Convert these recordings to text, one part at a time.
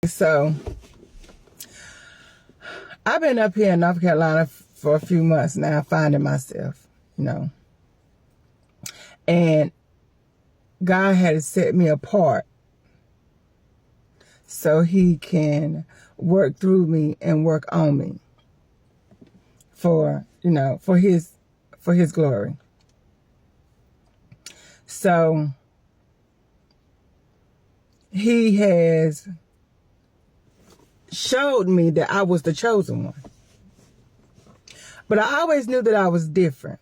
So I've been up here in North Carolina for a few months now, finding myself, and God had set me apart so he can work through me and work on me for his glory. So he has showed me that I was the chosen one. But I always knew that I was different.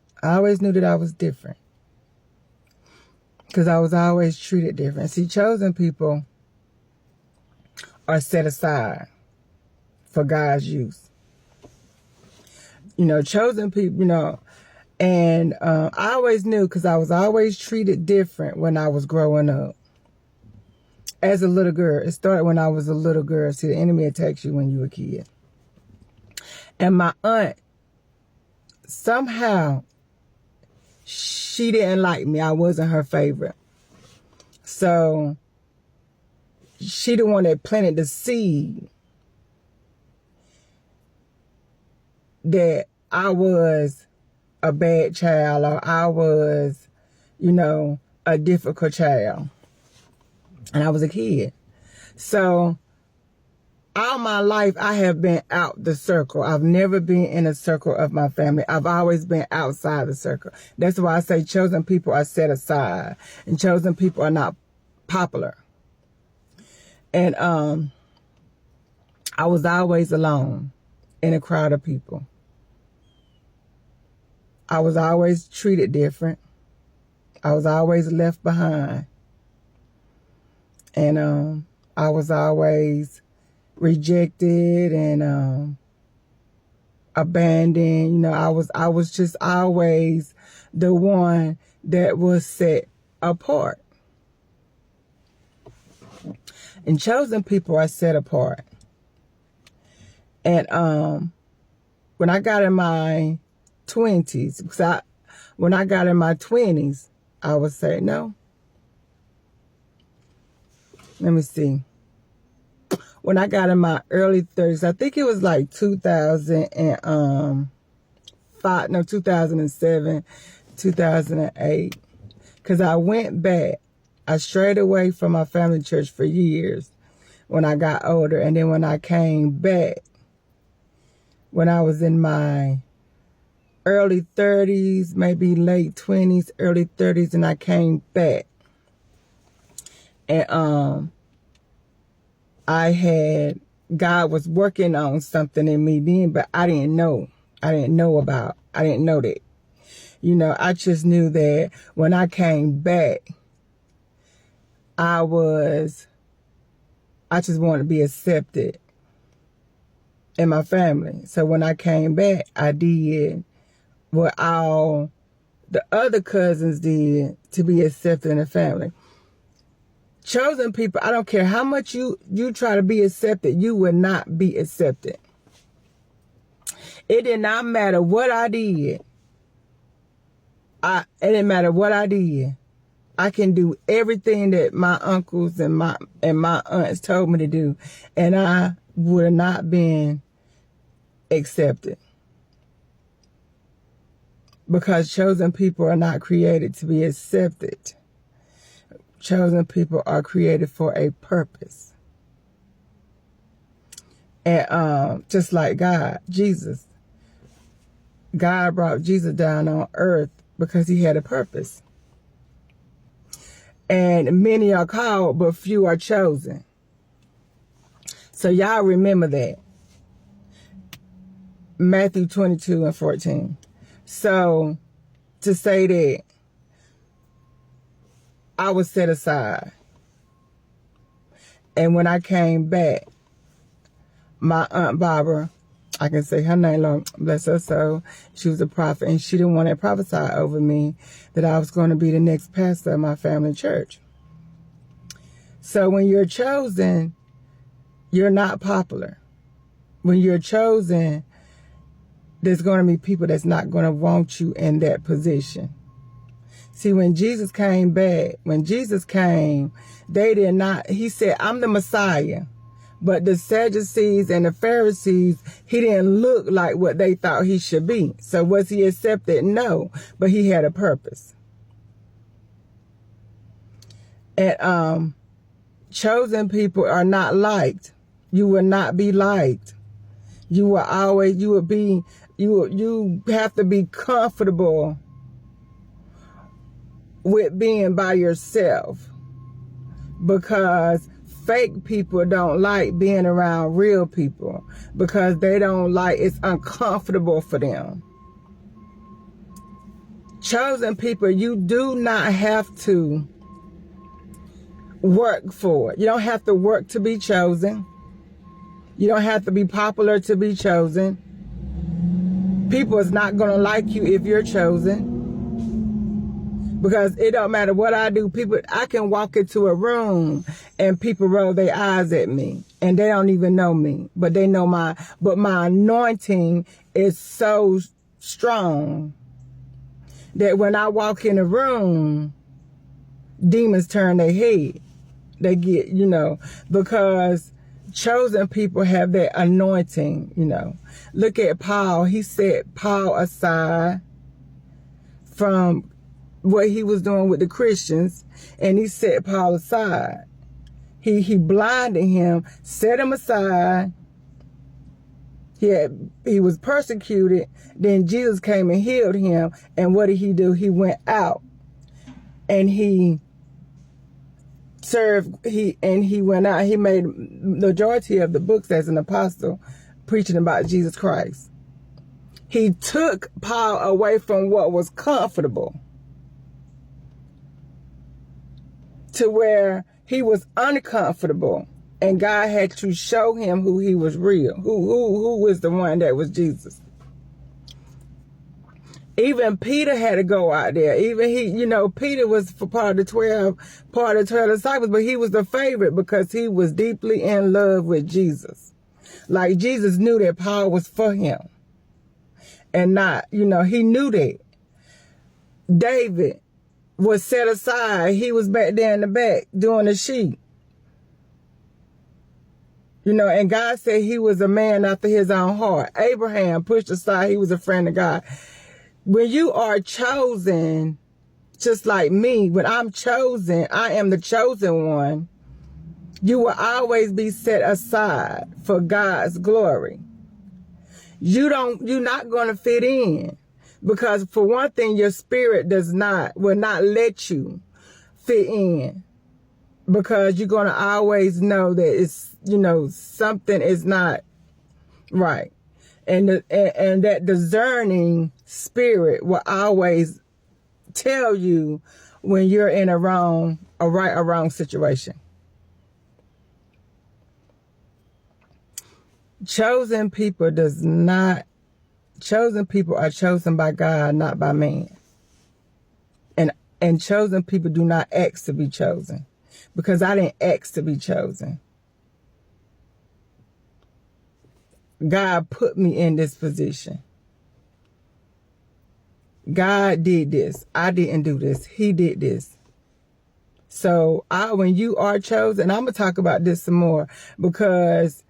Because I was always treated different. See, chosen people are set aside for God's use. Chosen people, and I always knew because I was always treated different when I was growing up. As a little girl. It started when I was a little girl. See, the enemy attacks you when you were a kid. And my aunt, somehow, she didn't like me. I wasn't her favorite. So, she the one that planted the seed that I was a bad child, or I was, a difficult child. And I was a kid. So, all my life, I have been out the circle. I've never been in a circle of my family. I've always been outside the circle. That's why I say chosen people are set aside. And chosen people are not popular. And I was always alone in a crowd of people. I was always treated different. I was always left behind. And I was always rejected and abandoned. I was just always the one that was set apart. And chosen people are set apart. And when I got in my 20s, when I got in my 20s, I would say no. Let me see. When I got in my early 30s, I think it was like 2007, 2008. Because I went back. I strayed away from my family church for years when I got older. And then when I came back, when I was in my early 30s, maybe late 20s, early 30s, and I came back. And God was working on something in me then, but I didn't know. I didn't know that. I just knew that when I came back, I just wanted to be accepted in my family. So when I came back, I did what all the other cousins did to be accepted in the family. Chosen people, I don't care how much you try to be accepted, you will not be accepted. It did not matter what I did. It didn't matter what I did. I can do everything that my uncles and my aunts told me to do, and I would have not been accepted. Because chosen people are not created to be accepted. Chosen people are created for a purpose. And just like God, Jesus. God brought Jesus down on earth because he had a purpose. And many are called, but few are chosen. So y'all remember that. Matthew 22:14. So to say that I was set aside. And when I came back, my Aunt Barbara, I can say her name, Lord bless her soul, she was a prophet, and she didn't want to prophesy over me that I was going to be the next pastor of my family church. So when you're chosen, you're not popular. When you're chosen, there's going to be people that's not going to want you in that position. See, when Jesus came back, he said, I'm the Messiah, But the Sadducees and the Pharisees, he didn't look like what they thought he should be. So was he accepted? No, but he had a purpose. And chosen people are not liked. You will not be liked. You will always, you have to be comfortable with being by yourself, because fake people don't like being around real people, because they don't like, it's uncomfortable for them. Chosen people, you do not have to work for it. You don't have to work to be chosen. You don't have to be popular to be chosen. People is not going to like you if you're chosen. Because it don't matter what I do. I can walk into a room and people roll their eyes at me and they don't even know me, but they know my anointing is so strong that when I walk in a room, demons turn their head. They get, because chosen people have that anointing, Look at Paul. He set Paul aside from what he was doing with the Christians, and he set Paul aside. He blinded him, set him aside. He was persecuted. Then Jesus came and healed him. And what did he do? He went out and he served. He went out. He made the majority of the books as an apostle, preaching about Jesus Christ. He took Paul away from what was comfortable to where he was uncomfortable, and God had to show him who he was real, who was the one that was Jesus. Even Peter had to go out there. Even Peter was part of the 12 disciples, but he was the favorite because he was deeply in love with Jesus. Like Jesus knew that Paul was for him. And not, he knew that. David was set aside. He was back there in the back doing the sheep. And God said he was a man after his own heart. Abraham pushed aside. He was a friend of God. When you are chosen, just like me, when I'm chosen, I am the chosen one. You will always be set aside for God's glory. You're not going to fit in, because for one thing, your spirit will not let you fit in, because you're going to always know that it's, something is not right. And that discerning spirit will always tell you when you're in a right or wrong situation. Chosen people are chosen by God, not by man. And chosen people do not ask to be chosen, because I didn't ask to be chosen. God put me in this position. God did this. I didn't do this. He did this. So when you are chosen, I'm going to talk about this some more, because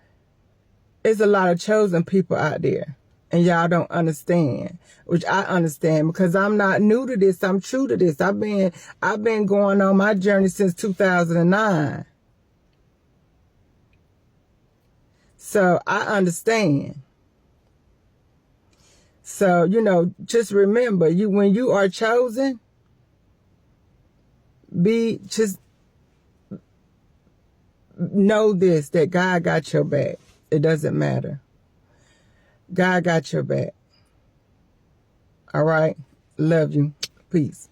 there's a lot of chosen people out there and y'all don't understand, which I understand, because I'm not new to this. I'm true to this. I've been going on my journey since 2009. So I understand. So, just remember, when you are chosen, just know this, that God got your back. It doesn't matter. God got your back. All right? Love you. Peace.